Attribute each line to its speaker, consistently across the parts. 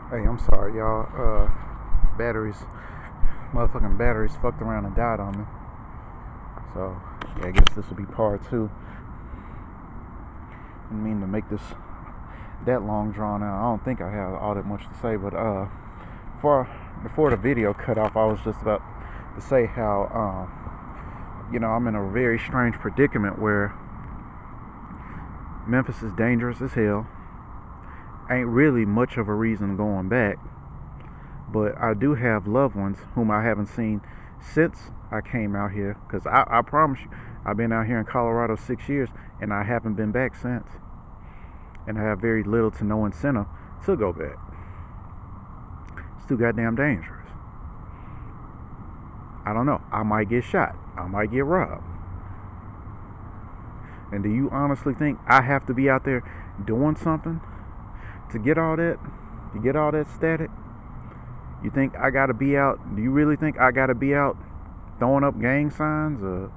Speaker 1: Hey, I'm sorry, y'all. Batteries, motherfucking batteries fucked around and died on me. So, yeah, I guess this will be part two. I didn't mean to make this that long drawn out. I don't think I have all that much to say, but before the video cut off, I was just about to say how I'm in a very strange predicament where Memphis is dangerous as hell. Ain't really much of a reason going back. But I do have loved ones whom I haven't seen since I came out here. Because I promise you, I've been out here in Colorado 6 years and I haven't been back since. And I have very little to no incentive to go back. It's too goddamn dangerous. I don't know. I might get shot. I might get robbed. And do you honestly think I have to be out there doing something to get all that? To get all that static? You think I gotta be out? Do you really think I gotta be out throwing up gang signs or,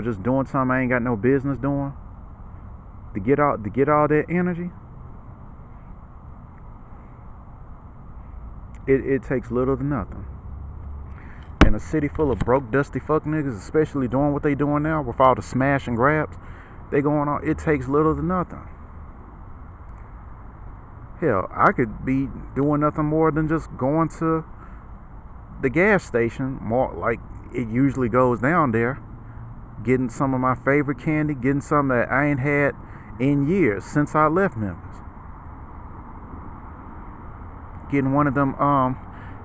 Speaker 1: just doing something I ain't got no business doing to get all that energy? It takes little to nothing. In a city full of broke, dusty fuck niggas, especially doing what they doing now with all the smash and grabs they going on, it takes little to nothing. Hell, I could be doing nothing more than just going to the gas station, more like it usually goes down there, getting some of my favorite candy, getting something that I ain't had in years since I left Memphis. Getting one of them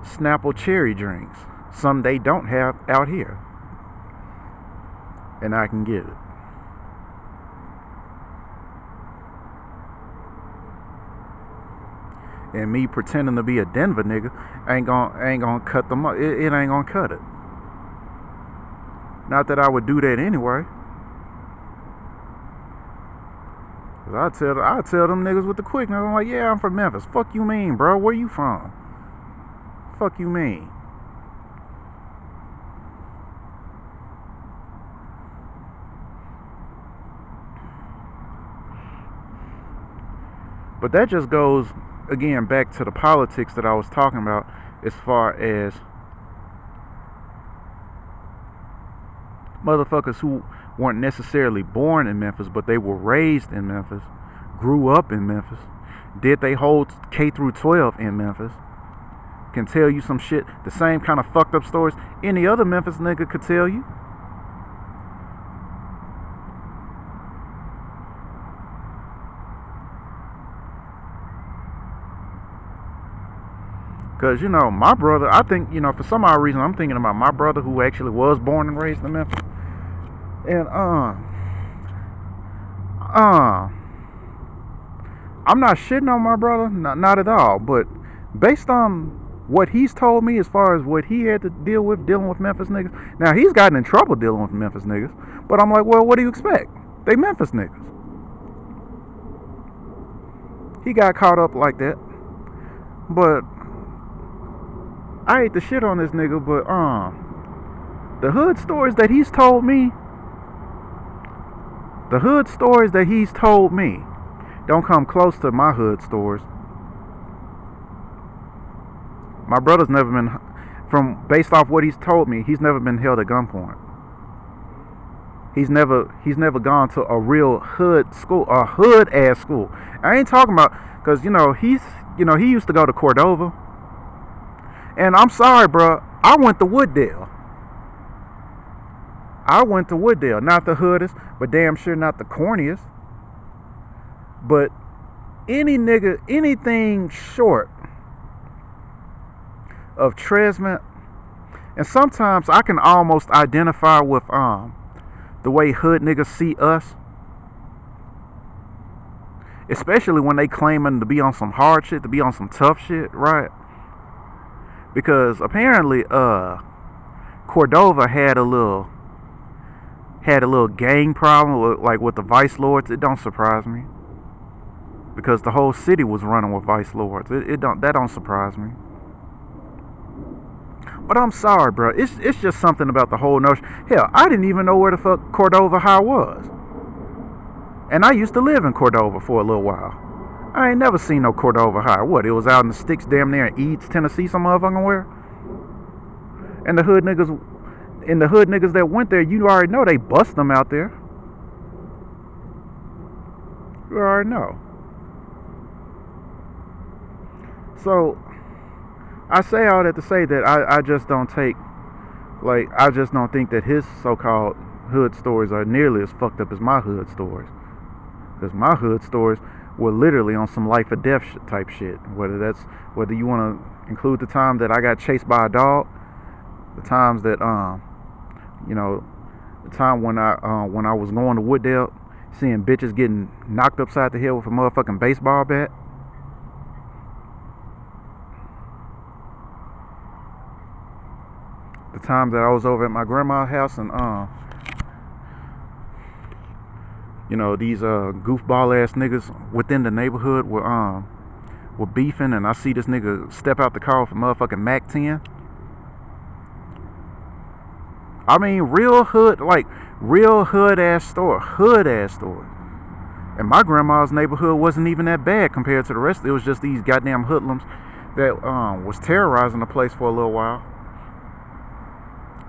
Speaker 1: Snapple cherry drinks, some they don't have out here, and I can get it. And me pretending to be a Denver nigga ain't gonna cut them up. It ain't gonna cut it. Not that I would do that anyway. Cause I tell them niggas with the quickness. I'm like, yeah, I'm from Memphis. Fuck you mean, bro? Where you from? Fuck you mean? But that just goes again back to the politics that I was talking about, as far as motherfuckers who weren't necessarily born in Memphis, but they were raised in Memphis, grew up in Memphis, did they hold K through 12 in Memphis, can tell you some shit, the same kind of fucked up stories any other Memphis nigga could tell you. Because, my brother, I think, for some odd reason, I'm thinking about my brother who actually was born and raised in Memphis. And, I'm not shitting on my brother, not at all. But based on what he's told me as far as what he had to deal with dealing with Memphis niggas. Now, he's gotten in trouble dealing with Memphis niggas. But I'm like, well, what do you expect? They Memphis niggas. He got caught up like that. But I hate to shit on this nigga, but the hood stories that he's told me, don't come close to my hood stories. My brother's never been, based off what he's told me, he's never been held at gunpoint. He's never gone to a real hood school, a hood ass school. I ain't talking about, cause he used to go to Cordova. And I'm sorry, bro. I went to Wooddale. Not the hoodest, but damn sure not the corniest. But any nigga, anything short of Tresment, and sometimes I can almost identify with the way hood niggas see us, especially when they claiming to be on some hard shit, to be on some tough shit, right? Because apparently Cordova had a little gang problem, like with the vice lords. It don't surprise me, because the whole city was running with vice lords. That don't surprise me. But I'm sorry, bro. It's just something about the whole notion. Hell, I didn't even know where the fuck Cordova High was, and I used to live in Cordova for a little while. I ain't never seen no Cordova High. What? It was out in the sticks, damn near in Eads, Tennessee, some motherfucking where. And the hood niggas that went there, you already know they bust them out there. You already know. So I say all that to say that I just don't take, like, I just don't think that his so-called hood stories are nearly as fucked up as my hood stories. Because my hood stories were literally on some life or death type shit. Whether you want to include the time that I got chased by a dog, the times that you know, the time when I was going to Wooddale, seeing bitches getting knocked upside the head with a motherfucking baseball bat. The time that I was over at my grandma's house and you know, these goofball ass niggas within the neighborhood were beefing, and I see this nigga step out the car with a motherfucking Mac 10. I mean, real hood ass store, And my grandma's neighborhood wasn't even that bad compared to the rest. It was just these goddamn hoodlums that was terrorizing the place for a little while.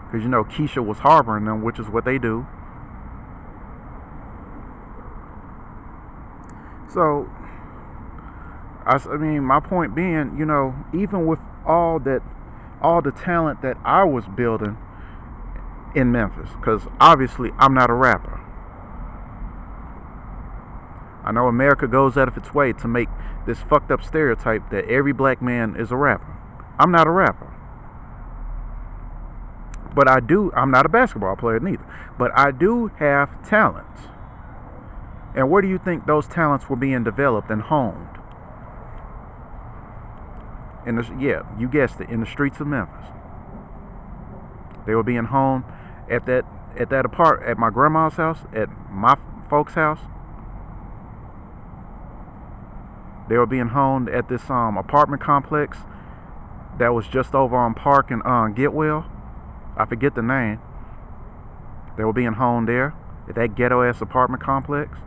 Speaker 1: Because, you know, Keisha was harboring them, which is what they do. So, I mean, my point being, you know, even with all the talent that I was building in Memphis, because obviously I'm not a rapper. I know America goes out of its way to make this fucked up stereotype that every black man is a rapper. I'm not a rapper. But I'm not a basketball player neither. But I do have talents. And where do you think those talents were being developed and honed? Yeah, you guessed it, in the streets of Memphis. They were being honed at my grandma's house, at my folks' house. They were being honed at this apartment complex that was just over on Park and Getwell. I forget the name. They were being honed there at that ghetto ass apartment complex.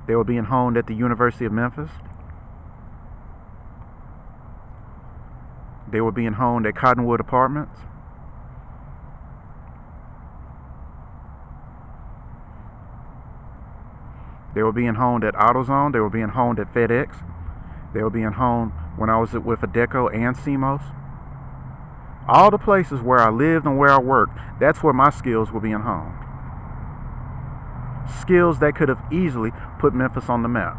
Speaker 1: They were being honed at the University of Memphis. They were being honed at Cottonwood Apartments. They were being honed at AutoZone. They were being honed at FedEx. They were being honed when I was with Adeco and CMOS. All the places where I lived and where I worked, that's where my skills were being honed. Skills that could have easily put Memphis on the map.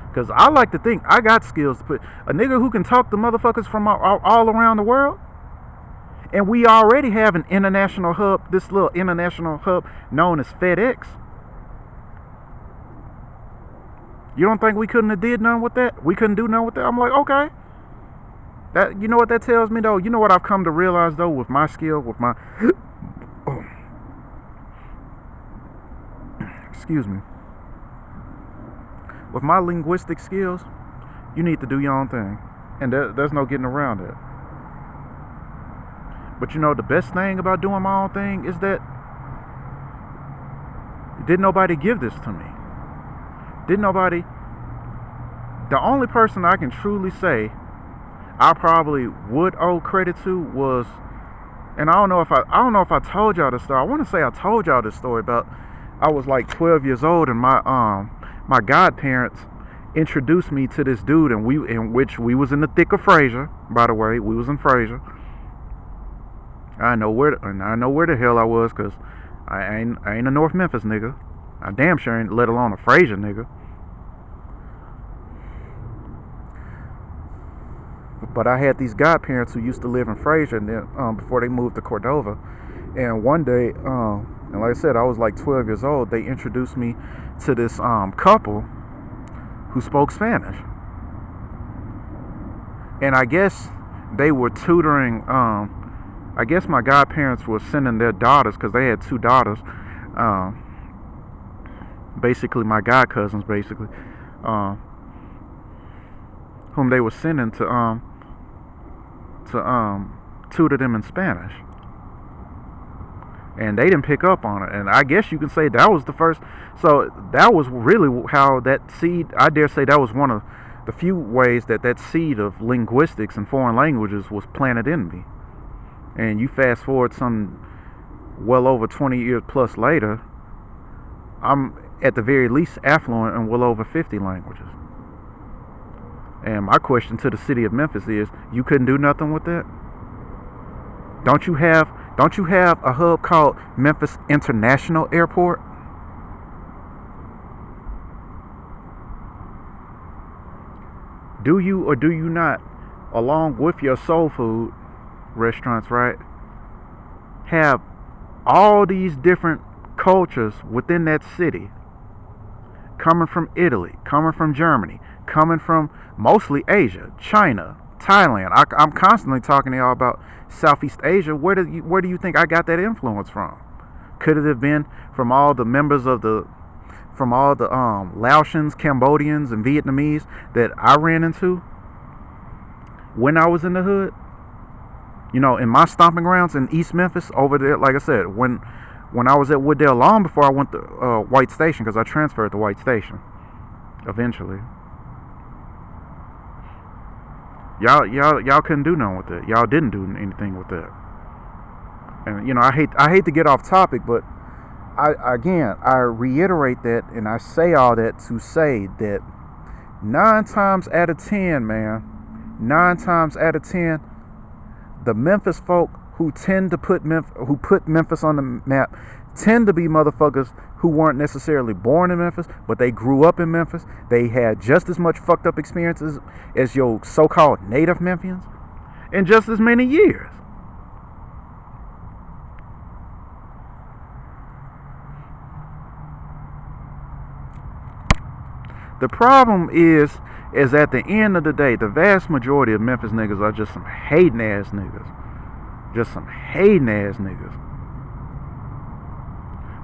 Speaker 1: Because I like to think I got skills to put a nigga who can talk to motherfuckers from all around the world. And we already have an international hub, this little international hub known as FedEx. You don't think we couldn't have did nothing with that? We couldn't do nothing with that? I'm like, okay. That, you know what that tells me though? You know what I've come to realize though with my skill, with my excuse me. With my linguistic skills, you need to do your own thing. And there's no getting around it. But you know the best thing about doing my own thing is that didn't nobody give this to me. The only person I can truly say I probably would owe credit to was, and I don't know if I told y'all this story. I want to say I told y'all this story about I was like 12 years old and my godparents introduced me to this dude, and we was in the thick of Fraser. By the way, we was in Fraser. I know where the hell I was, cause I ain't a North Memphis nigga. I damn sure ain't, let alone a Fraser nigga. But I had these godparents who used to live in Fraser, and then before they moved to Cordova. And one day, and like I said, I was like 12 years old. They introduced me to this couple who spoke Spanish, and I guess they were tutoring. I guess my godparents were sending their daughters, because they had two daughters. Basically, my god cousins, basically, whom they were sending to tutor them in Spanish. and they didn't pick up on it. And I guess you can say that was the first. So that was really how that seed. I dare say that was one of the few ways that that seed of linguistics and foreign languages was planted in me. And you fast forward some well over 20 years plus later, I'm at the very least affluent in well over 50 languages. And my question to the city of Memphis is, you couldn't do nothing with that? Don't you have a hub called Memphis International Airport? Do you or do you not, along with your soul food restaurants, right, have all these different cultures within that city, coming from Italy, coming from Germany, coming from mostly Asia, China, Thailand. I'm constantly talking to y'all about Southeast Asia. Where do you think I got that influence from? Could it have been from all the members of the Laotians, Cambodians, and Vietnamese that I ran into when I was in the hood? You know, in my stomping grounds in East Memphis, over there, like I said, when I was at Wooddale, long before I went to White Station, because I transferred to White Station eventually. Y'all couldn't do nothing with that. Y'all didn't do anything with that. And you know, I hate to get off topic, but I reiterate that, and I say all that to say that 9 times out of 10, man, 9 times out of 10, the Memphis folk who tend to put Memphis on the map tend to be motherfuckers who weren't necessarily born in Memphis, but they grew up in Memphis. They had just as much fucked up experiences as your so-called native Memphians in just as many years. The problem is at the end of the day, the vast majority of Memphis niggas are just some hating ass niggas. Just some hating ass niggas.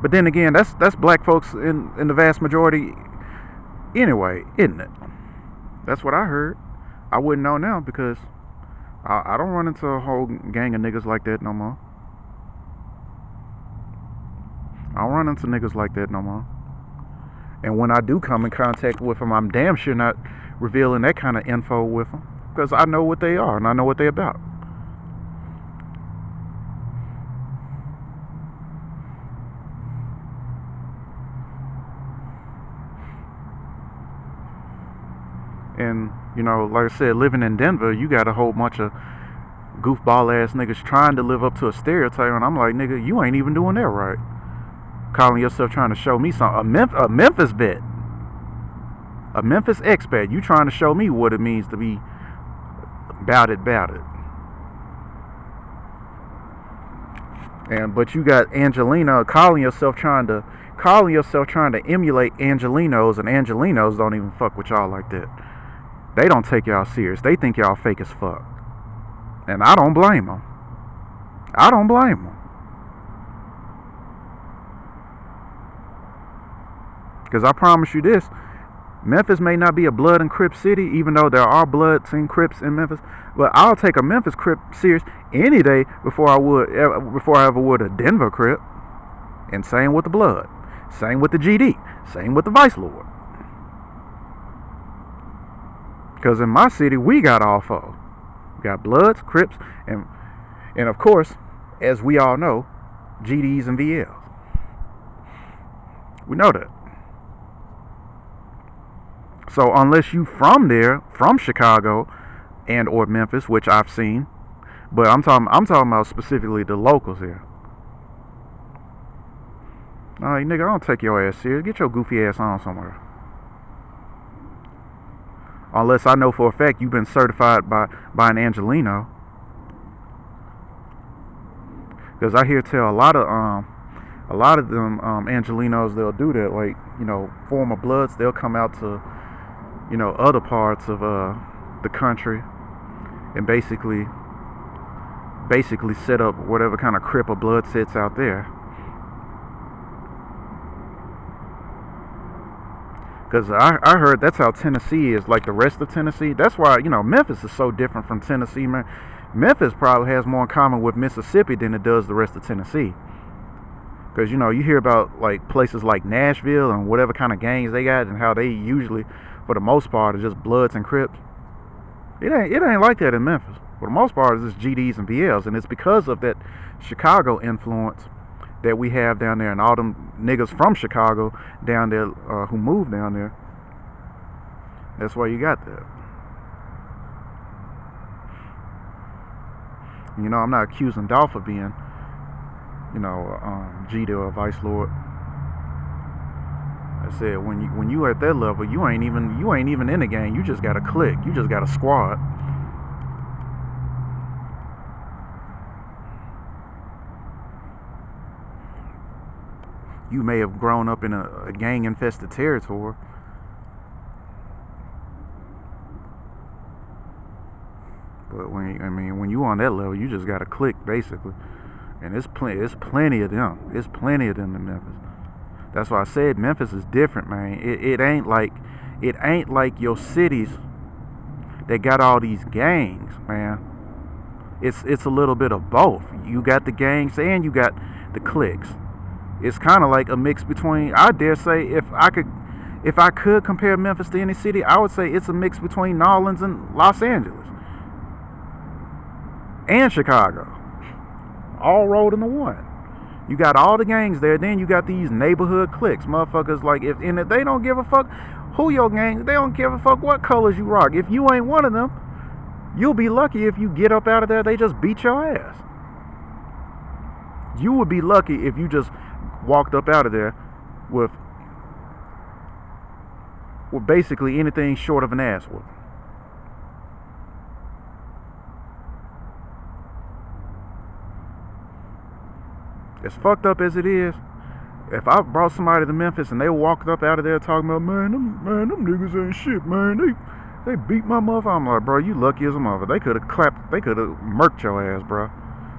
Speaker 1: But then again, that's black folks in the vast majority anyway, isn't it? That's what I heard. I wouldn't know now because I don't run into a whole gang of niggas like that no more. I don't run into niggas like that no more. And when I do come in contact with them, I'm damn sure not revealing that kind of info with them, because I know what they are and I know what they're about. And, you know, like I said, living in Denver, you got a whole bunch of goofball ass niggas trying to live up to a stereotype, and I'm like, nigga, you ain't even doing that right. Calling yourself trying to show me something. A Memphis vet. A Memphis expat. You trying to show me what it means to be bout it. But you got Angelina calling yourself trying to emulate Angelinos, and Angelinos don't even fuck with y'all like that. They don't take y'all serious. They think y'all fake as fuck. And I don't blame them. Because I promise you this, Memphis may not be a blood and Crip city, even though there are Bloods and Crips in Memphis. But I'll take a Memphis Crip serious any day before I ever would a Denver Crip. And same with the Blood, same with the GD, same with the Vice Lord. Because in my city, we got all four. We got Bloods, Crips, and of course, as we all know, GDs and VLs. We know that. So unless you from there, from Chicago and or Memphis, which I've seen, but I'm talking about specifically the locals here. Alright, nigga, I don't take your ass serious. Get your goofy ass on somewhere. Unless I know for a fact you've been certified by an Angelino. Because I hear tell a lot of them Angelinos, they'll do that. Like, you know, former Bloods, they'll come out to, you know, other parts of the country and basically set up whatever kind of Crip or Blood sets out there. Because I heard that's how Tennessee is, like the rest of Tennessee. That's why, you know, Memphis is so different from Tennessee, man. Memphis probably has more in common with Mississippi than it does the rest of Tennessee. Because you hear about like places like Nashville and whatever kind of gangs they got and how they usually, for the most part, are just Bloods and Crips. It ain't like that in Memphis. For the most part, it's just GDs and BLs, and it's because of that Chicago influence that we have down there, and all them niggas from Chicago down there who moved down there. That's why you got that. I'm not accusing Dolph of being, GD or Vice Lord. I said when you at that level, you ain't even in the game. You just got a clique. You just got a squad. You may have grown up in a gang-infested territory, but when you on that level, you just got a clique basically, and it's plenty of them. It's plenty of them in Memphis. That's why I said Memphis is different, man. It ain't like your cities that got all these gangs, man. It's a little bit of both. You got the gangs and you got the cliques. It's kind of like a mix between. I dare say, if I could compare Memphis to any city, I would say it's a mix between New Orleans and Los Angeles and Chicago, all rolled into one. You got all the gangs there, then you got these neighborhood cliques, motherfuckers. Like if they don't give a fuck who your gang, they don't give a fuck what colors you rock. If you ain't one of them, you'll be lucky if you get up out of there. They just beat your ass. You would be lucky if you just walked up out of there with basically anything short of an ass whooping. As fucked up as it is, if I brought somebody to Memphis and they walked up out of there talking about, them niggas ain't shit, man. They beat my mother. I'm like, bro, you lucky as a mother. They could have murked your ass, bro.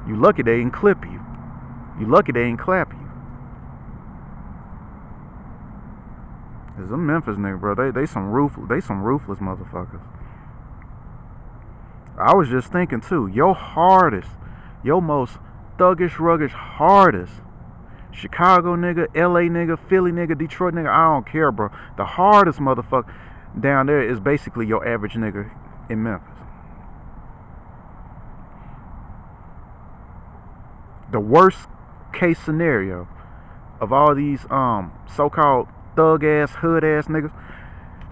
Speaker 1: You lucky they didn't clip you. You lucky they didn't clap you. Cause them Memphis niggas, bro, they some ruthless motherfuckers. I was just thinking too, your most thuggish, ruggish, hardest Chicago nigga, LA nigga, Philly nigga, Detroit nigga, I don't care, bro. The hardest motherfucker down there is basically your average nigga in Memphis. The worst case scenario of all these so-called thug ass, hood ass niggas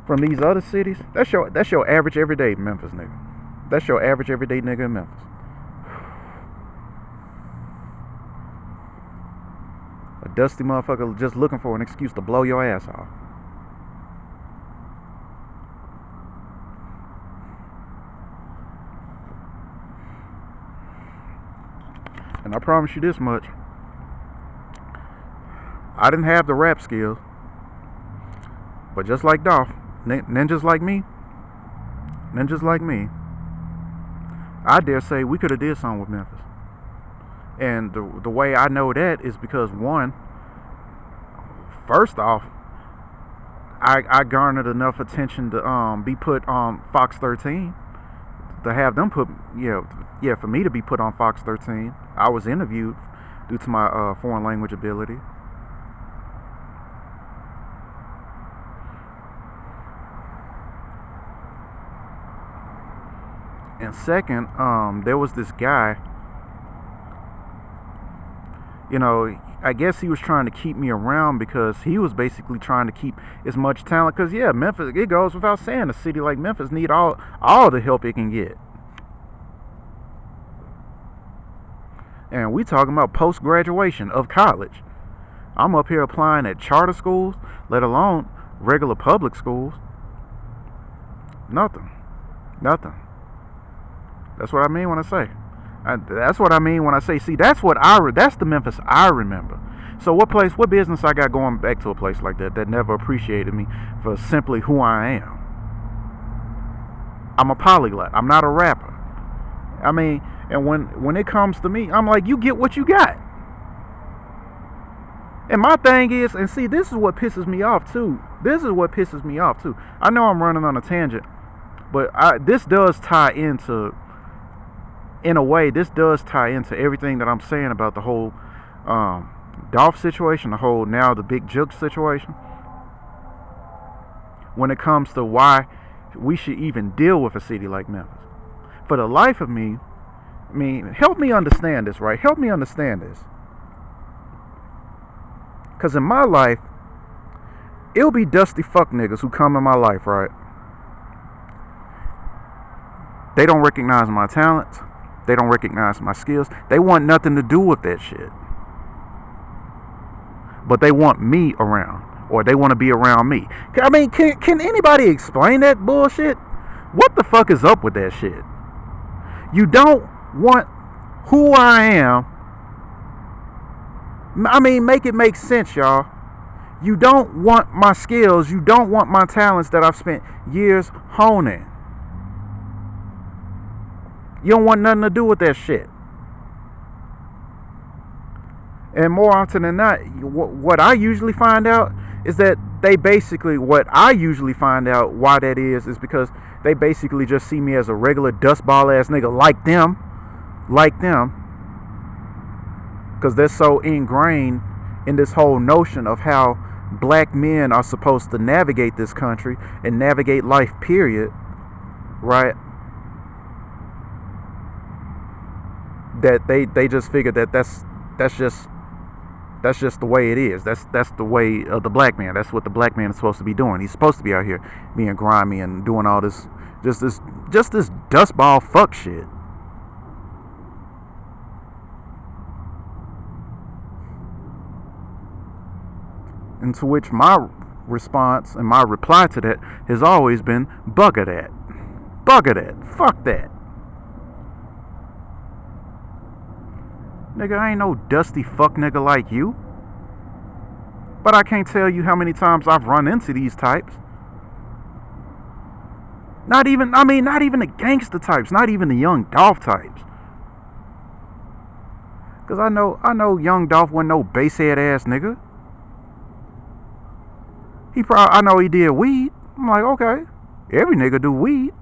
Speaker 1: from these other cities, that's your average everyday Memphis nigga. That's your average everyday nigga in Memphis. A dusty motherfucker just looking for an excuse to blow your ass off. And I promise you this much, I didn't have the rap skills, but just like Dolph, ninjas like me, I dare say we could have did something with Memphis. And the way I know that is because, one, first off, I garnered enough attention to be put on Fox 13, to have them put, for me to be put on Fox 13. I was interviewed due to my foreign language ability. And second, there was this guy, I guess he was trying to keep me around because he was basically trying to keep as much talent. Because, Memphis, it goes without saying, a city like Memphis need all the help it can get. And we talking about post-graduation of college. I'm up here applying at charter schools, let alone regular public schools. Nothing. That's what I mean when I say. That's what I mean when I say. See, that's the Memphis I remember. So what business I got going back to a place like that never appreciated me for simply who I am? I'm a polyglot. I'm not a rapper. I mean, and when it comes to me, I'm like, you get what you got. And my thing is, and see, this is what pisses me off too. I know I'm running on a tangent, but this does tie into, in a way, everything that I'm saying about the whole, Dolph situation, the Big Jook situation, when it comes to why we should even deal with a city like Memphis. For the life of me, help me understand this, right? Help me understand this. Because in my life, it'll be dusty fuck niggas who come in my life, right? They don't recognize my talents. They don't recognize my skills. They want nothing to do with that shit. But they want me around. Or they want to be around me. I mean, can anybody explain that bullshit? What the fuck is up with that shit? You don't want who I am. I mean, make it make sense, y'all. You don't want my skills. You don't want my talents that I've spent years honing. You don't want nothing to do with that shit. And more often than not, what I usually find out is that what I usually find out why that is because they basically just see me as a regular dustball ass nigga like them. Because they're so ingrained in this whole notion of how black men are supposed to navigate this country and navigate life, period, right? That they just figure that that's just the way it is. That's the way of the black man. That's what the black man is supposed to be doing. He's supposed to be out here being grimy and doing all this just this dustball fuck shit. And to which my response and my reply to that has always been bugger that. Bugger that. Fuck that. Nigga, I ain't no dusty fuck nigga like you. But I can't tell you how many times I've run into these types. Not even the gangster types, not even the young Dolph types. Cause I know young Dolph wasn't no basehead ass nigga. I know he did weed. I'm like, okay, every nigga do weed.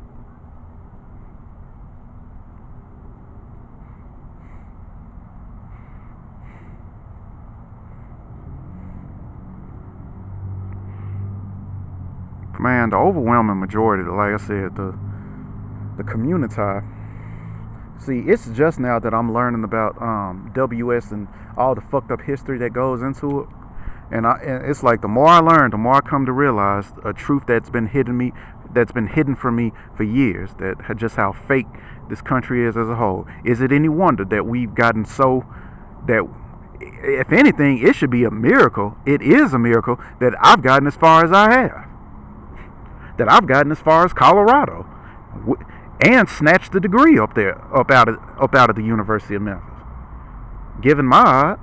Speaker 1: Man, the overwhelming majority, like I said, the community. See, it's just now that I'm learning about WS and all the fucked up history that goes into it. And it's like the more I learn, the more I come to realize a truth that's been hidden from me for years. That just how fake this country is as a whole. Is it any wonder that we've gotten so that, if anything, it should be a miracle. It is a miracle that I've gotten as far as I have. That I've gotten as far as Colorado, and snatched the degree up out of the University of Memphis. Given my odds,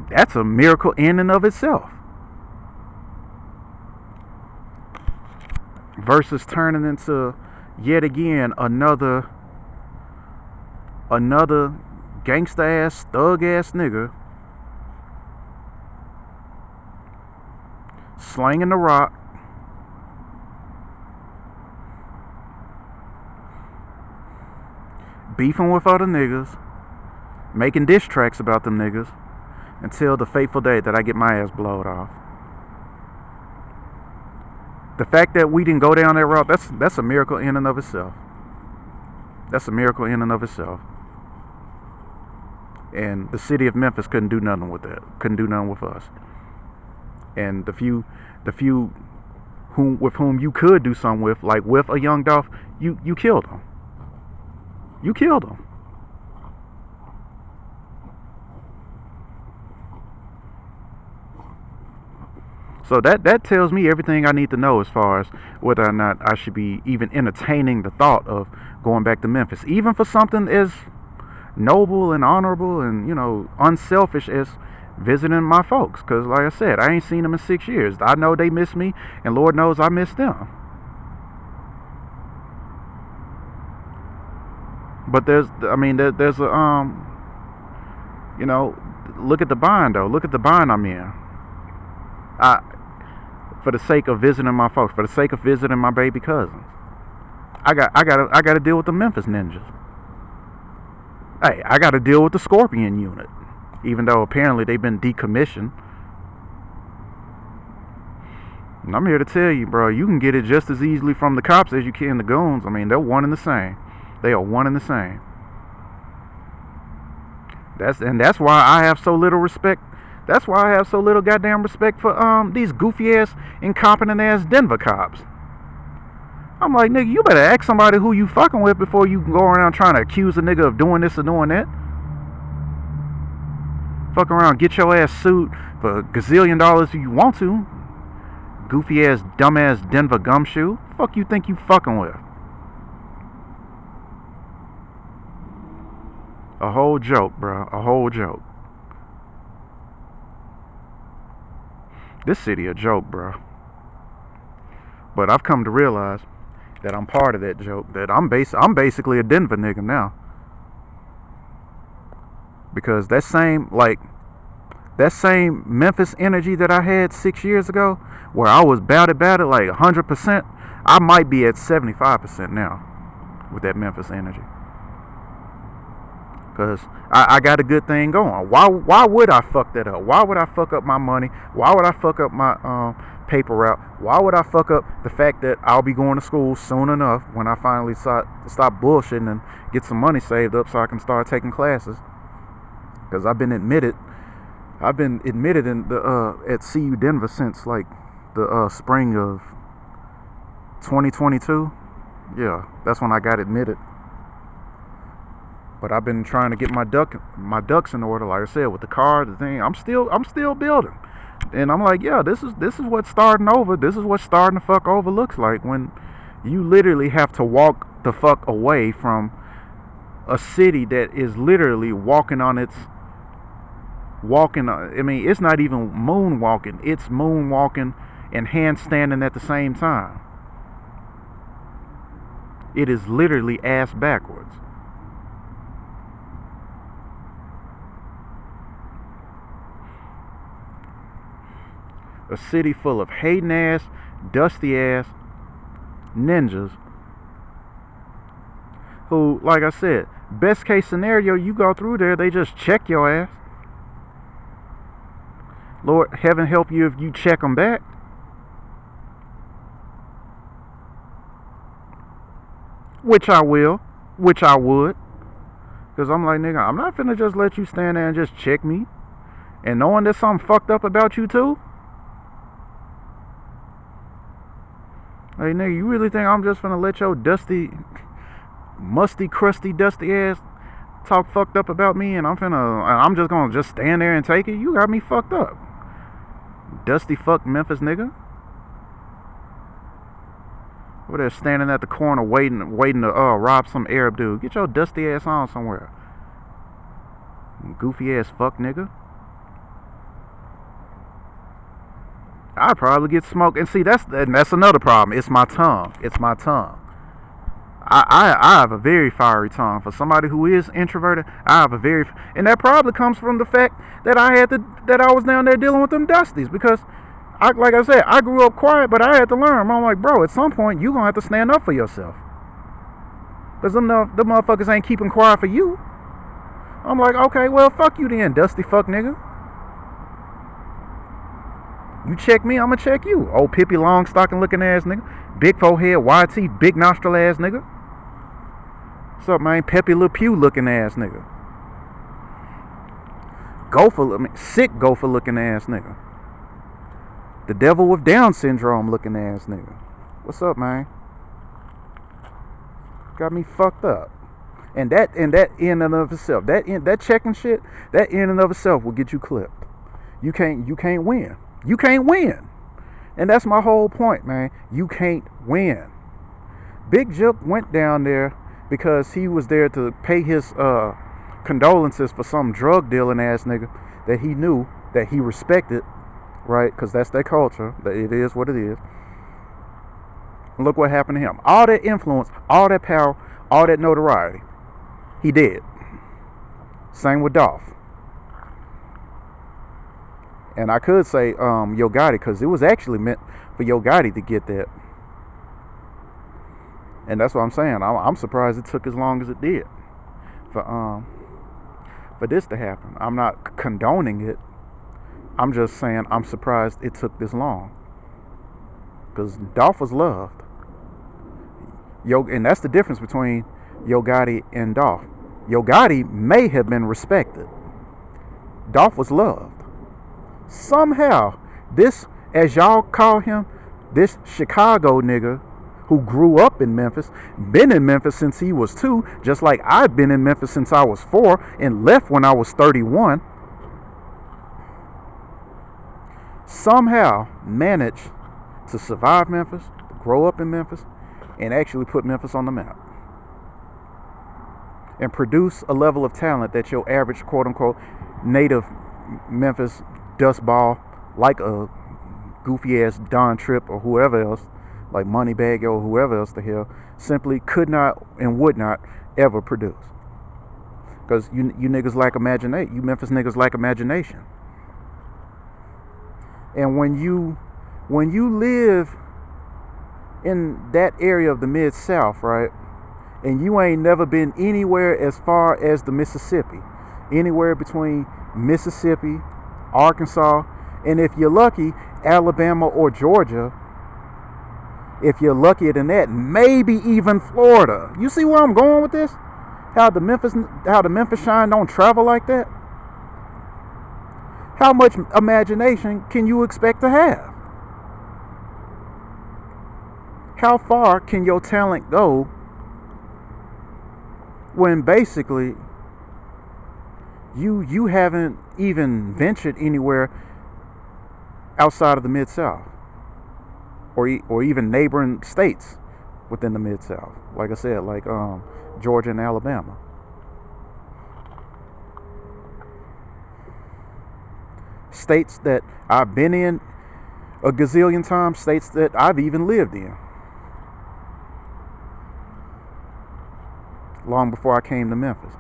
Speaker 1: that's a miracle in and of itself. Versus turning into yet again another gangsta ass, thug ass nigga slanging the rock, beefing with other niggas, making diss tracks about them niggas, until the fateful day that I get my ass blowed off. The fact that we didn't go down that route, that's a miracle in and of itself. That's a miracle in and of itself. And the city of Memphis couldn't do nothing with that. Couldn't do nothing with us. And the few with whom you could do something with, like with a young Dolph, you killed them. You killed them. So that tells me everything I need to know as far as whether or not I should be even entertaining the thought of going back to Memphis, even for something as noble and honorable and, unselfish as visiting my folks. Because like I said, I ain't seen them in 6 years. I know they miss me, and Lord knows I miss them. But there's a look at the bind though. Look at the bind I'm in. For the sake of visiting my folks, for the sake of visiting my baby cousins, I got to deal with the Memphis ninjas. Hey, I got to deal with the Scorpion unit, even though apparently they've been decommissioned. And I'm here to tell you, bro, you can get it just as easily from the cops as you can the goons. I mean, they're one and the same. They are one and the same. That's why I have so little respect. That's why I have so little goddamn respect for these goofy ass, incompetent ass Denver cops. I'm like, nigga, you better ask somebody who you fucking with before you can go around trying to accuse a nigga of doing this or doing that. Fuck around, get your ass sued for a gazillion dollars if you want to. Goofy ass, dumb ass Denver gumshoe. Fuck you think you fucking with? A whole joke, bro. A whole joke. This city a joke, bro. But I've come to realize that I'm part of that joke. That I'm basically a Denver nigga now. Because that same Memphis energy that I had 6 years ago, where I was about it like 100%, I might be at 75% now with that Memphis energy. Because I got a good thing going. Why would I fuck that up? Why would I fuck up my money? Why would I fuck up my paper route? Why would I fuck up the fact that I'll be going to school soon enough when I finally stop bullshitting and get some money saved up so I can start taking classes? Because I've been admitted in the at CU Denver since like the spring of 2022. Yeah, that's when I got admitted. But I've been trying to get my ducks in order, like I said, with the car, the thing. I'm still building. And I'm like, yeah, this is what starting over. This is what starting the fuck over looks like, when you literally have to walk the fuck away from a city that is literally I mean, it's not even moonwalking. It's moonwalking and handstanding at the same time. It is literally ass backwards. A city full of hating ass, dusty ass ninjas who, like I said, best case scenario, you go through there, they just check your ass. Lord, heaven help you if you check them back. Which I will. Which I would. Because I'm like, nigga, I'm not finna just let you stand there and just check me. And knowing there's something fucked up about you too. Hey, nigga, you really think I'm just finna let your dusty, musty, crusty, dusty ass talk fucked up about me and I'm just gonna just stand there and take it? You got me fucked up. Dusty fuck Memphis nigga. Over there standing at the corner waiting to rob some Arab dude. Get your dusty ass on somewhere. Goofy ass fuck nigga. I'd probably get smoked. And see, that's another problem. It's my tongue. I have a very fiery tongue. For somebody who is introverted, and that probably comes from the fact that I was down there dealing with them dusties. Because like I said, I grew up quiet, but I had to learn. I'm like, bro, at some point you gonna have to stand up for yourself. Because them motherfuckers ain't keeping quiet for you. I'm like, okay, well, fuck you then, dusty fuck nigga. You check me, I'ma check you. Old Pippi Longstocking looking ass nigga. Big forehead, wide teeth, big nostril ass nigga. What's up, man? Pepe Le Pew looking ass nigga. Sick gopher looking ass nigga. The devil with Down syndrome looking ass nigga. What's up, man? Got me fucked up. And that in and of itself, that checking shit, that in and of itself will get you clipped. You can't win. You can't win. And that's my whole point, man. You can't win. Big Jook went down there because he was there to pay his condolences for some drug dealing ass nigga that he knew, that he respected, right? Because that's their culture. It is what it is. Look what happened to him. All that influence, all that power, all that notoriety, he did. Same with Dolph. And I could say Yo Gotti, because it was actually meant for Yo Gotti to get that. And that's what I'm saying. I'm surprised it took as long as it did for for this to happen. I'm not condoning it. I'm just saying I'm surprised it took this long. Because Dolph was loved. And that's the difference between Yo Gotti and Dolph. Yo Gotti may have been respected. Dolph was loved. Somehow, this, as y'all call him, this Chicago nigga who grew up in Memphis, been in Memphis since he was 2, just like I've been in Memphis since I was 4 and left when I was 31, somehow managed to survive Memphis, grow up in Memphis, and actually put Memphis on the map. And produce a level of talent that your average quote-unquote native Memphis dustball, like a goofy-ass Don Tripp or whoever else, like Moneybagg or whoever else the hell, simply could not and would not ever produce. Because you niggas lack imagination. You Memphis niggas lack imagination. And when you live in that area of the Mid-South, right, and you ain't never been anywhere as far as the Mississippi, anywhere between Mississippi, Arkansas, and if you're lucky, Alabama or Georgia, if you're luckier than that, maybe even Florida. You see where I'm going with this? How the Memphis shine don't travel like that? How much imagination can you expect to have? How far can your talent go when basically you haven't even ventured anywhere outside of the Mid-South or even neighboring states within the Mid-South? Like I said, like Georgia and Alabama. States that I've been in a gazillion times, states that I've even lived in. Long before I came to Memphis.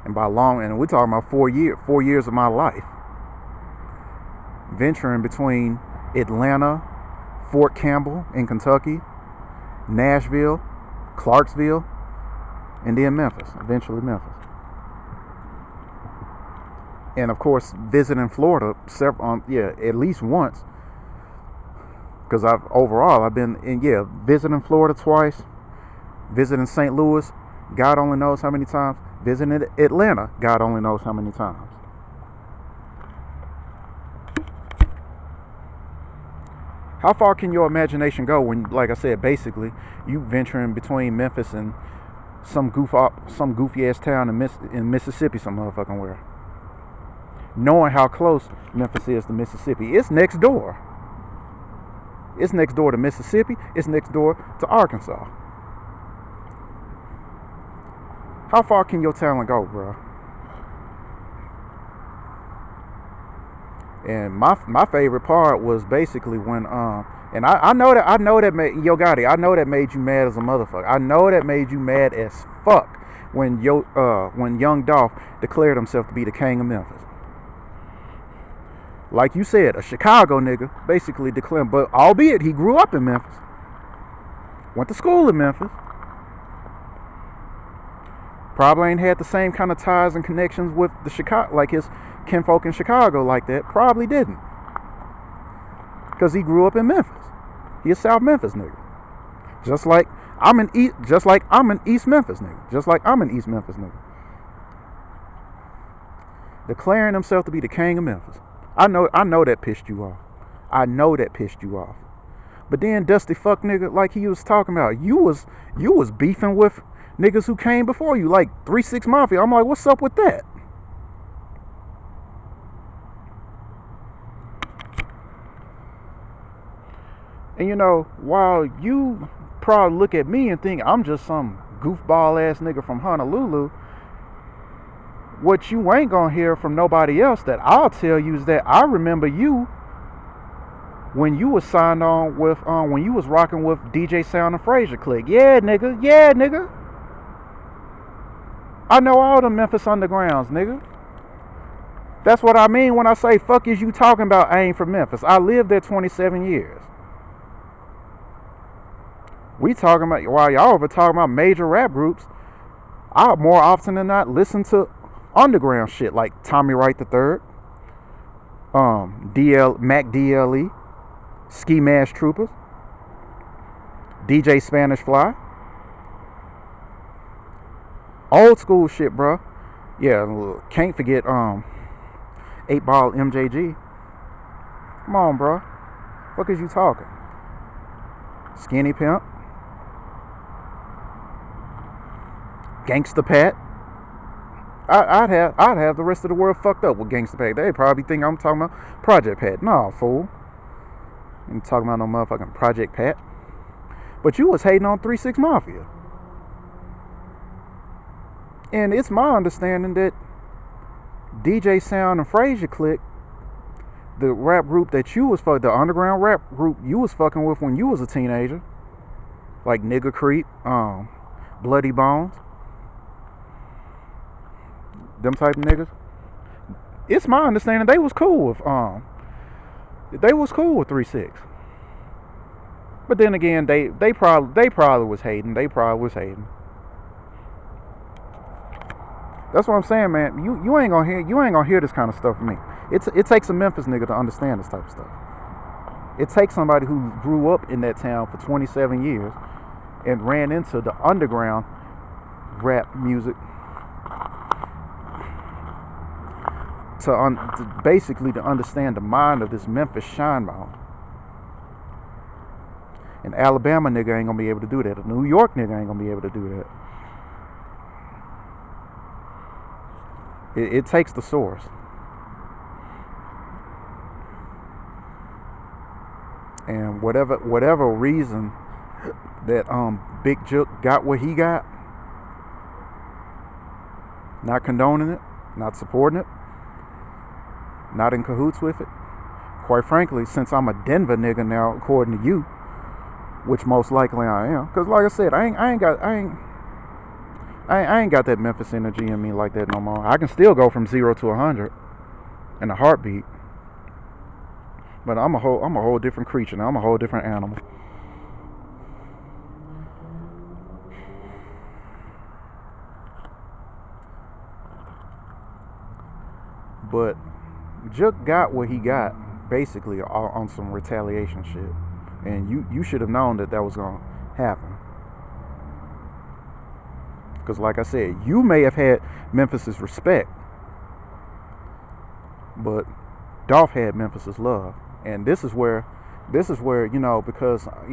Speaker 1: And by long, and we're talking about 4 years of my life. Venturing between Atlanta, Fort Campbell in Kentucky, Nashville, Clarksville, and then Memphis, eventually Memphis. And of course, visiting Florida at least once. Because I've been visiting Florida twice, visiting St. Louis, God only knows how many times, visiting Atlanta, God only knows how many times. How far can your imagination go when, like I said, basically you venturing between Memphis and some goofy ass town in Mississippi, some motherfucking where? Knowing how close Memphis is to Mississippi, it's next door. It's next door to Mississippi. It's next door to Arkansas. How far can your talent go, bro? And my favorite part was basically when and I know that made Yo Gotti, I know that made you mad as a motherfucker. I know that made you mad as fuck when Young Dolph declared himself to be the king of Memphis. Like you said, a Chicago nigga basically declared, but albeit he grew up in Memphis, went to school in Memphis, probably ain't had the same kind of ties and connections with the Chicago, like his kinfolk in Chicago like that. Probably didn't, because he grew up in Memphis. He a South Memphis nigga, just like I'm an East Memphis nigga, just like I'm an East Memphis nigga, declaring himself to be the king of Memphis. I know that pissed you off. I know that pissed you off. But then Dusty fuck nigga, like he was talking about, you was beefing with niggas who came before you, like 3-6 Mafia. I'm like, what's up with that? And you know, while you probably look at me and think I'm just some goofball ass nigga from Honolulu, what you ain't gonna hear from nobody else that I'll tell you is that I remember you when you was signed on with when you was rocking with DJ Sound and Frazier Click. Yeah nigga. I know all the Memphis Undergrounds, nigga. That's what I mean when I say fuck is you talking about, I ain't from Memphis. I lived there 27 years. We talking about, while y'all over talking about major rap groups, I more often than not listen to underground shit like Tommy Wright the Third, Mac DLE, Ski Mask Troopers, DJ Spanish Fly, old school shit, bro. Yeah, can't forget 8 Ball MJG. Come on, bro. Fuck is you talking? Skinny Pimp, Gangsta Pat. I'd have the rest of the world fucked up with Gangsta Pat. They probably think I'm talking about Project Pat. No, fool. I'm talking about no motherfucking Project Pat. But you was hating on 3-6 Mafia. And it's my understanding that DJ Sound and Frazier Click, the rap group that you was fucking, the underground rap group you was fucking with when you was a teenager, like Nigga Creep, Bloody Bones, them type of niggas. It's my understanding they was cool with 3-6. But then again, they probably was hating. That's what I'm saying, man. You ain't gonna hear this kind of stuff from me. It takes a Memphis nigga to understand this type of stuff. It takes somebody who grew up in that town for 27 years and ran into the underground rap music to basically to understand the mind of this Memphis shinebone. An Alabama nigga ain't gonna be able to do that. A New York nigga ain't gonna be able to do that. It takes the source. And whatever reason that Big Jook got what he got, not condoning it, not supporting it, not in cahoots with it. Quite frankly, since I'm a Denver nigga now, according to you, which most likely I am, because like I said, I ain't got that Memphis energy in me like that no more. I can still go from 0 to 100 in a heartbeat, but I'm a whole different creature now. I'm a whole different animal. But Jook got what he got basically on some retaliation shit, and you should have known that was gonna happen. Because like I said, you may have had Memphis's respect, but Dolph had Memphis's love. And this is where because I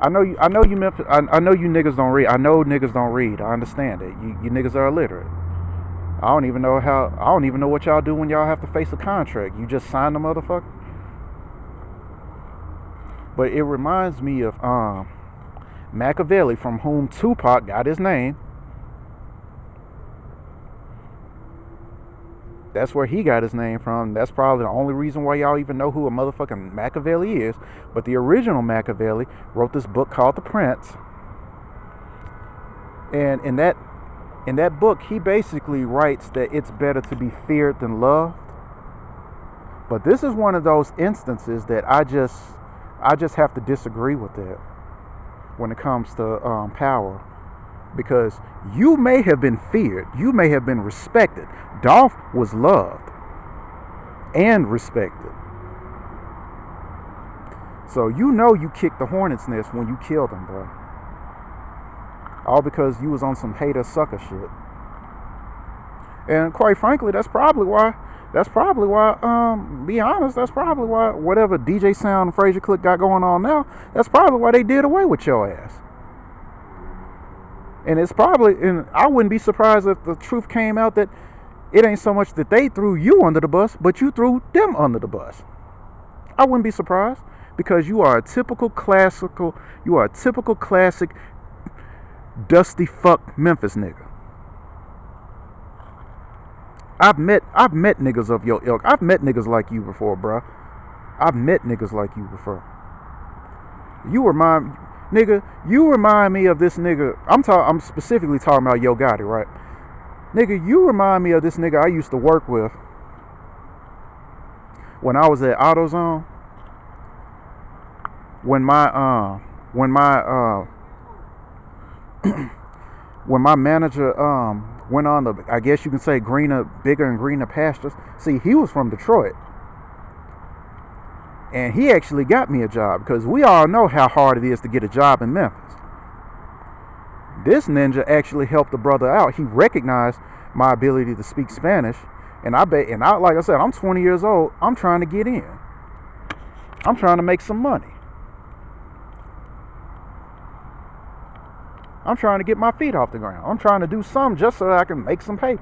Speaker 1: know you Memphis, I know you niggas don't read. I know niggas don't read. I understand it. You niggas are illiterate. I don't even know what y'all do when y'all have to face a contract. You just sign the motherfucker. But it reminds me of Machiavelli, from whom Tupac got his name. That's where he got his name from. That's probably the only reason why y'all even know who a motherfucking Machiavelli is. But the original Machiavelli wrote this book called The Prince. And in that book, he basically writes that it's better to be feared than loved. But this is one of those instances that I just have to disagree with that when it comes to power. Because you may have been feared, you may have been respected. Dolph was loved and respected. So you kicked the hornet's nest when you killed him, bro. All because you was on some hater sucker shit. And quite frankly, that's probably why, be honest, that's probably why whatever DJ Sound and Frazier Click got going on now, that's probably why they did away with your ass. And I wouldn't be surprised if the truth came out that it ain't so much that they threw you under the bus, but you threw them under the bus. I wouldn't be surprised, because you are a typical classic dusty fuck Memphis nigga. I've met niggas of your ilk. I've met niggas like you before, bro. You remind me of this nigga. I'm specifically talking about Yo Gotti, right? Nigga, you remind me of this nigga I used to work with when I was at AutoZone. When my manager went on the, I guess you can say, bigger and greener pastures. See, he was from Detroit, and he actually got me a job, because we all know how hard it is to get a job in Memphis. This ninja actually helped the brother out. He recognized my ability to speak Spanish, and like I said, I'm 20 years old. I'm trying to get in. I'm trying to make some money. I'm trying to get my feet off the ground. I'm trying to do something just so that I can make some paper.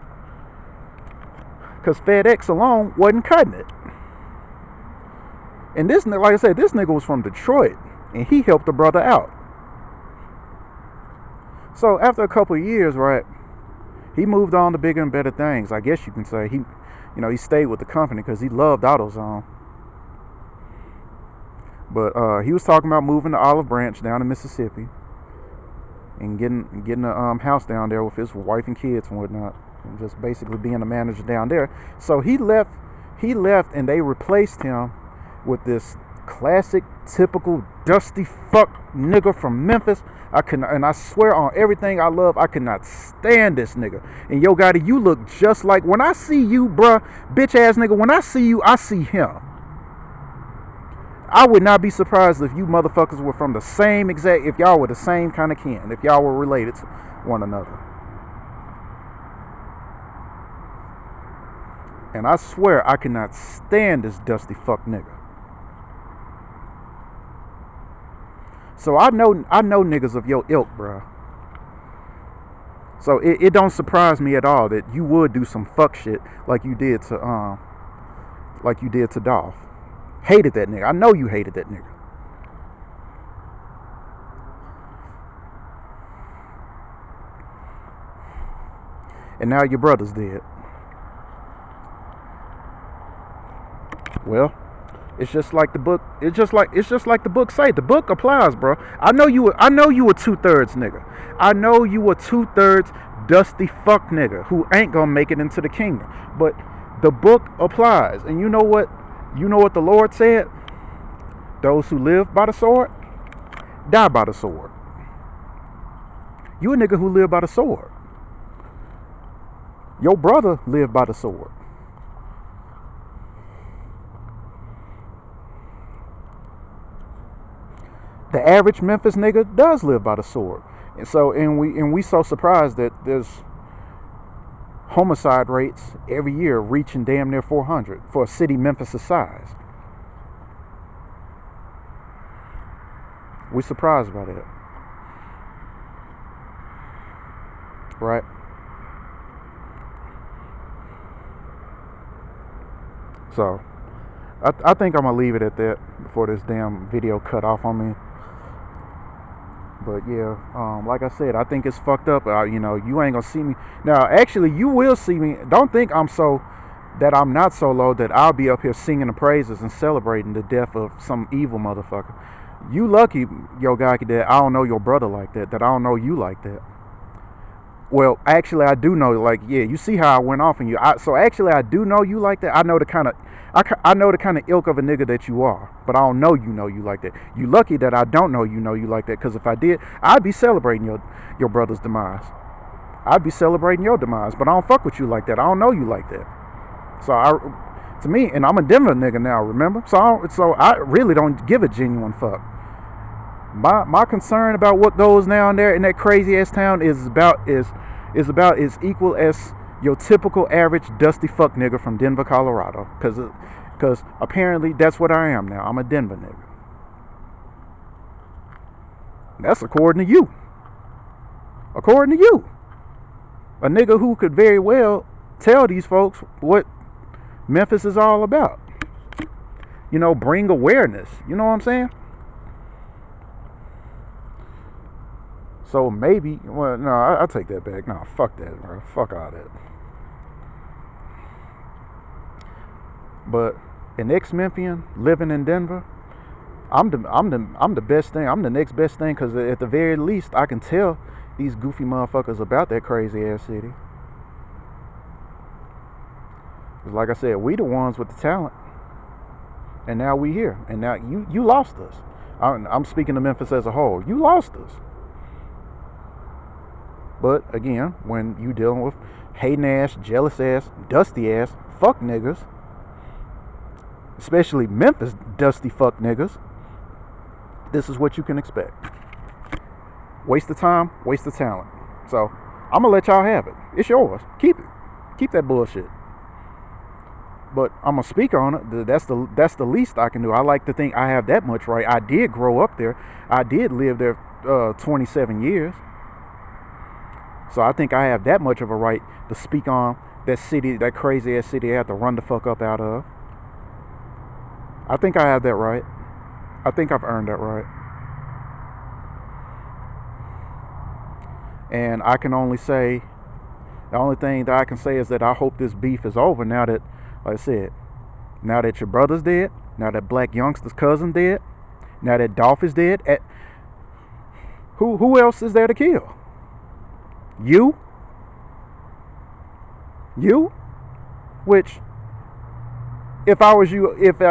Speaker 1: Because FedEx alone wasn't cutting it. And this, like I said, this nigga was from Detroit, and he helped the brother out. So after a couple of years, right, he moved on to bigger and better things. I guess you can say he stayed with the company because he loved AutoZone. But he was talking about moving to Olive Branch down in Mississippi, and getting a house down there with his wife and kids and whatnot, and just basically being a manager down there. So he left, and they replaced him with this classic, typical, dusty fuck nigga from Memphis. And I swear on everything I love, I could not stand this nigga. And Yo Gotti, you look just like, when I see you, bruh, bitch ass nigga, when I see you, I see him. I would not be surprised if you motherfuckers were from the same exact, if y'all were the same kind of kin, if y'all were related to one another. And I swear I cannot stand this dusty fuck nigga. So I know niggas of your ilk, bro. So it don't surprise me at all that you would do some fuck shit like you did to Dolph. Hated that nigga. I know you hated that nigga. And now your brother's dead. Well, it's just like the book. It's just like the book say. The book applies, bro. I know you were 2/3 nigga. I know you were 2/3 dusty fuck nigga who ain't gonna make it into the kingdom. But the book applies, and you know what? You know what the Lord said? Those who live by the sword die by the sword. You a nigga who lived by the sword. Your brother lived by the sword. The average Memphis nigga does live by the sword. And we so surprised that there's homicide rates every year reaching damn near 400 for a city Memphis' size. We surprised by that. Right? So I think I'm gonna leave it at that before this damn video cut off on me. But yeah, like I said, I think it's fucked up. You ain't gonna see me now. Actually, you will see me. Don't think I'm not so low that I'll be up here singing the praises and celebrating the death of some evil motherfucker. You lucky, Yo Gotti, that I don't know your brother like that. That I don't know you like that. Well, actually, I do know. Like, yeah, you see how I went off on you. So actually, I do know you like that. I know the kind of ilk of a nigga that you are, but I don't know you like that. You lucky that I don't know you like that, because if I did, I'd be celebrating your brother's demise. I'd be celebrating your demise, but I don't fuck with you like that. I don't know you like that. To me, and I'm a Denver nigga now, remember? So I really don't give a genuine fuck. My concern about what goes down there in that crazy ass town is about as equal as your typical average dusty fuck nigga from Denver, Colorado. Because apparently that's what I am now. I'm a Denver nigga. That's according to you. According to you. A nigga who could very well tell these folks what Memphis is all about. Bring awareness. You know what I'm saying? So maybe, well, no, I take that back. No, fuck that, bro. Fuck all that. But an ex-Memphian living in Denver, I'm the best thing. I'm the next best thing, because at the very least, I can tell these goofy motherfuckers about that crazy ass city. Like I said, we the ones with the talent, and now we here, and now you lost us. I'm speaking to Memphis as a whole. You lost us. But again, when you dealing with hating ass, jealous ass, dusty ass, fuck niggas, especially Memphis dusty fuck niggas, this is what you can expect. Waste of time, waste of talent. So I'm gonna let y'all have it. It's yours. Keep it. Keep that bullshit. But I'm gonna speak on it. That's the least I can do. I like to think I have that much right. I did grow up there. I did live there 27 years. So I think I have that much of a right to speak on that city, that crazy ass city I have to run the fuck up out of. I think I have that right. I think I've earned that right. And I can only say, the only thing that I can say is that I hope this beef is over now that, like I said, now that your brother's dead, now that Black Youngster's cousin dead, now that Dolph is dead, who else is there to kill? You? You? Which, if I was you, if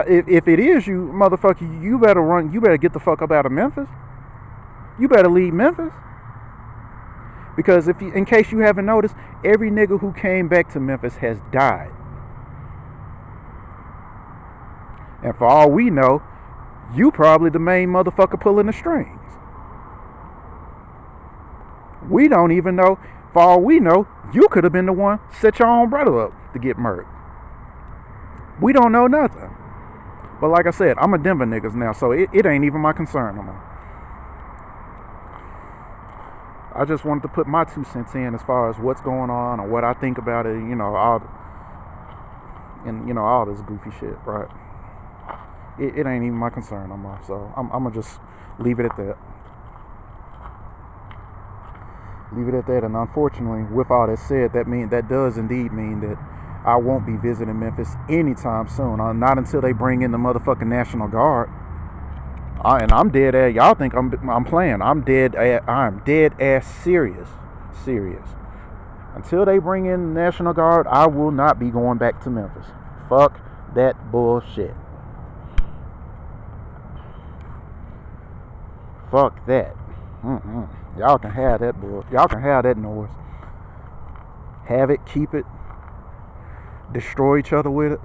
Speaker 1: it is you, motherfucker, you better run. You better get the fuck up out of Memphis. You better leave Memphis. Because in case you haven't noticed, every nigga who came back to Memphis has died. And for all we know, you probably the main motherfucker pulling the strings. We don't even know. For all we know, you could have been the one set your own brother up to get murdered. We don't know nothing. But like I said, I'm a Denver niggas now, so it ain't even my concern no more. I just wanted to put my 2 cents in as far as what's going on or what I think about it, all this goofy shit, right? It ain't even my concern no more, so I'm gonna just leave it at that. Leave it at that, and unfortunately, with all that said, that does indeed mean that I won't be visiting Memphis anytime soon. Not until they bring in the motherfucking National Guard. And I'm dead ass. Y'all think I'm playing? I'm dead ass serious. Until they bring in the National Guard, I will not be going back to Memphis. Fuck that bullshit. Fuck that. Y'all can have that bull. Y'all can have that noise. Have it, keep it. Destroy each other with it.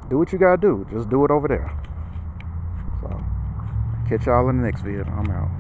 Speaker 1: Do what you gotta do. Just do it over there. So, catch y'all in the next video. I'm out.